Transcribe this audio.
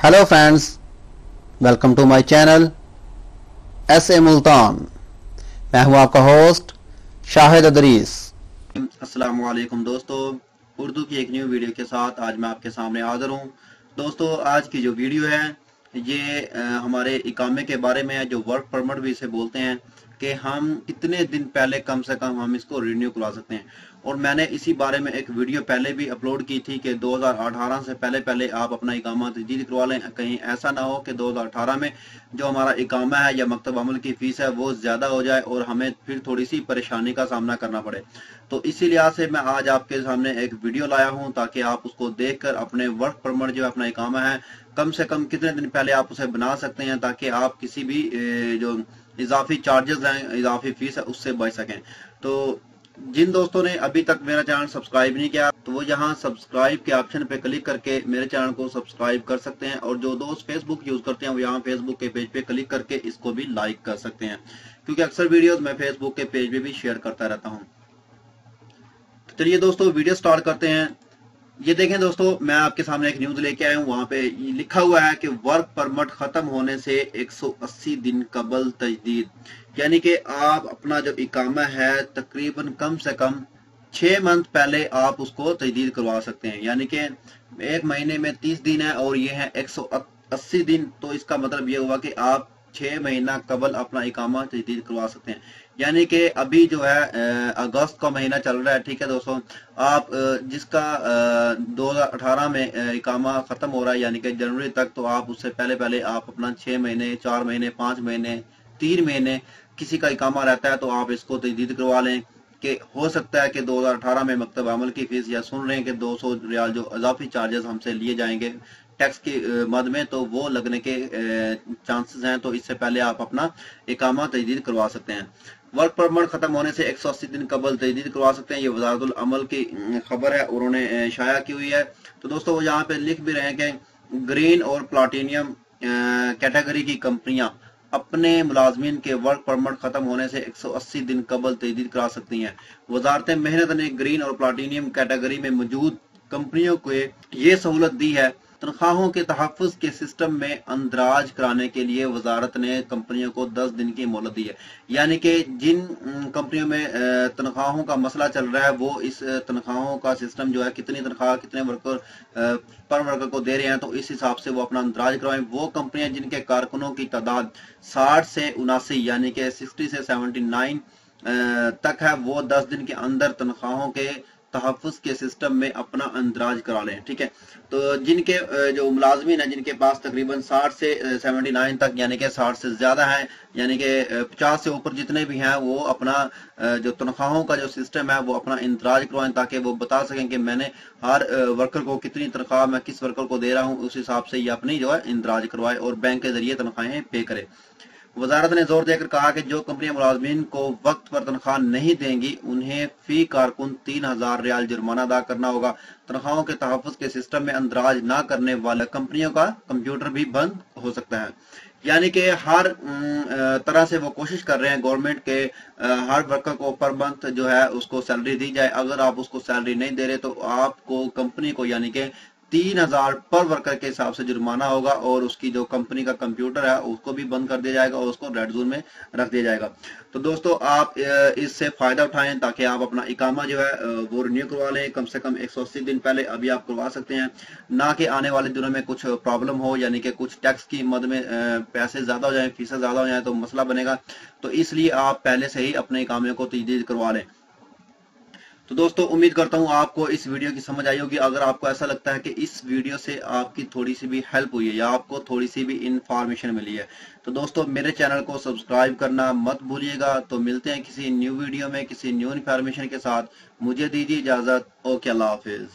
Hello friends, welcome to my channel S A. Multan. मैं हूं आपका होस्ट शाहिद अदरीस। अस्सलाम वालेकुम दोस्तों, उर्दू की एक न्यू वीडियो के साथ आज मैं आपके सामने हाज़िर हूं। दोस्तों, आज की जो वीडियो है ये हमारे इकामे के बारे में है, जो वर्क परमिट भी इसे बोलते हैं, कि हम कितने दिन पहले कम से कम हम इसको रिन्यू करवा सकते हैं। और मैंने इसी बारे में एक वीडियो पहले भी अपलोड की थी कि 2018 से पहले आप अपना इकामा तजदीद करवा लें। कहीं ऐसा ना हो कि 2018 में जो हमारा इकामा है या मकतब अमल की फ़ीस है वो ज़्यादा हो जाए और हमें फिर थोड़ी सी परेशानी का सामना करना पड़े। तो इसी लिहाज से मैं आज आपके सामने एक वीडियो लाया हूं ताकि आप उसको देखकर अपने वर्क परमिट जो अपना इकामा है कम से कम कितने दिन पहले आप उसे बना सकते हैं, ताकि आप किसी भी जो इजाफी चार्जेस हैं, इजाफी फीस है, उससे बच सकें। तो जिन दोस्तों ने अभी तक मेरा चैनल सब्सक्राइब नहीं किया तो वो यहाँ सब्सक्राइब के ऑप्शन पे क्लिक करके मेरे चैनल को सब्सक्राइब कर सकते हैं, और जो दोस्त फेसबुक यूज करते हैं वो यहाँ फेसबुक के पेज पे क्लिक करके इसको भी लाइक कर सकते हैं, क्योंकि अक्सर वीडियोस मैं फेसबुक के पेज पे भी शेयर करता रहता हूँ। चलिए दोस्तों, वीडियो स्टार्ट करते हैं। ये देखें दोस्तों, मैं आपके सामने एक न्यूज लेके आया हूँ। वहां पे लिखा हुआ है कि वर्क परमिट खत्म होने से 180 दिन कबल तजदीद, यानी कि आप अपना जो इकामा है तकरीबन कम से कम 6 मंथ पहले आप उसको तजदीद करवा सकते हैं। यानी कि एक महीने में 30 दिन है और ये है 180 दिन, तो इसका मतलब ये हुआ कि आप 6 महीना कबल अपना इकामा तजदीद करवा सकते हैं। यानी कि अभी जो है अगस्त का महीना चल रहा है, ठीक है दोस्तों। आप जिसका 2018 में इकामा खत्म हो रहा है यानी कि जनवरी तक, तो आप उससे पहले आप अपना 6 महीने, 4 महीने, 5 महीने, 3 महीने किसी का इकामा रहता है तो आप इसको तजदीद करवा लें। कि हो सकता है कि 2018 में मकतब अमल की फीस, या सुन रहे हैं कि 200 रियाल जो इजाफी चार्जेस हमसे लिए जाएंगे टैक्स की मद में, तो वो लगने के चांसेस हैं। तो इससे पहले आप अपना इकामा तजदीद करवा सकते हैं। वर्क परमिट खत्म होने से 180 दिन कबल तजदीद करवा सकते हैं। ये वजारतुल अमल की खबर है, उन्होंने शाया की हुई है। तो दोस्तों, वो यहाँ पे लिख भी रहे हैं कि ग्रीन और प्लाटिनियम कैटेगरी की कंपनियां अपने मुलाजमीन के वर्क परमिट खत्म होने से 180 दिन कबल तजदीद करा सकती हैं। वजारत मेहनत ने ग्रीन और प्लाटिनियम कैटेगरी में मौजूद कंपनियों को ये सहूलत दी है। तनख्वाहों के तहफ़्फ़ुज़ के सिस्टम में अंदराज कराने के लिए वजारत ने कंपनियों को 10 दिन की मोहलत दी है। यानी कि जिन कंपनियों में तनख्वाहों का मसला चल रहा है, वो इस तनख्वाहों का सिस्टम जो है, कितनी तनख्वाह कितने वर्कर पर वर्कर को दे रहे हैं, तो इस हिसाब से वो अपना अंदराज करवाएं। वो कंपनियां जिनके कारकुनों की तादाद 60 से 79 यानी कि 60 से 79 तक है, वो 10 दिन के अंदर तनख्वाहों के तहफ़्फ़ुज़ के सिस्टम में अपना अंदराज करा लें, ठीक है। तो जिनके जो मुलाजमीन है जिनके पास तकरीबन 60 से 79 तक यानी कि 60 से ज़्यादा है, यानी कि 50 से ऊपर जितने भी हैं, वो अपना जो तनख्वाहों का जो सिस्टम है वो अपना इंदराज करवाएं, ताकि वो बता सकें कि मैंने हर वर्कर को कितनी तनख्वाह मैं किस वर्कर को दे रहा हूँ, उस हिसाब से ये अपनी जो है इंदराज करवाए और बैंक के जरिए तनख्वाहें पे करे। वजारत ने जोर देकर कहा कि जो कंपनियां मुलाजमीन को वक्त पर तनख्वाह नहीं देंगी उन्हें फी कारकुन 3000 रियाल जुर्माना अदा करना होगा। तनख्वाहों के तहफ़्फ़ुज़ के सिस्टम में अंदराज न करने वाले कंपनियों का कंप्यूटर भी बंद हो सकता है। यानी कि हर तरह से वो कोशिश कर रहे हैं गवर्नमेंट के हर वर्कर को पर मंथ जो है उसको सैलरी दी जाए। अगर आप उसको सैलरी नहीं दे रहे तो आपको कंपनी को यानी कि 3000 पर वर्कर के हिसाब से जुर्माना होगा, और उसकी जो कंपनी का कंप्यूटर है उसको भी बंद कर दिया जाएगा और उसको रेड जोन में रख दिया जाएगा। तो दोस्तों, आप इससे फायदा उठाएं ताकि आप अपना इकामा जो है वो रिन्यू करवा लें कम से कम 180 दिन पहले। अभी आप करवा सकते हैं, ना कि आने वाले दिनों में कुछ प्रॉब्लम हो, यानी कि कुछ टैक्स की मद में पैसे ज्यादा हो जाए, फीसें ज्यादा हो जाए तो मसला बनेगा। तो इसलिए आप पहले से ही अपने इकामे को तजदीद करवा लें। तो दोस्तों, उम्मीद करता हूँ आपको इस वीडियो की समझ आई होगी। अगर आपको ऐसा लगता है कि इस वीडियो से आपकी थोड़ी सी भी हेल्प हुई है या आपको थोड़ी सी भी इंफॉर्मेशन मिली है, तो दोस्तों मेरे चैनल को सब्सक्राइब करना मत भूलिएगा। तो मिलते हैं किसी न्यू वीडियो में किसी न्यू इंफॉर्मेशन के साथ। मुझे दीजिए इजाजत। ओके, अल्लाह हाफिज।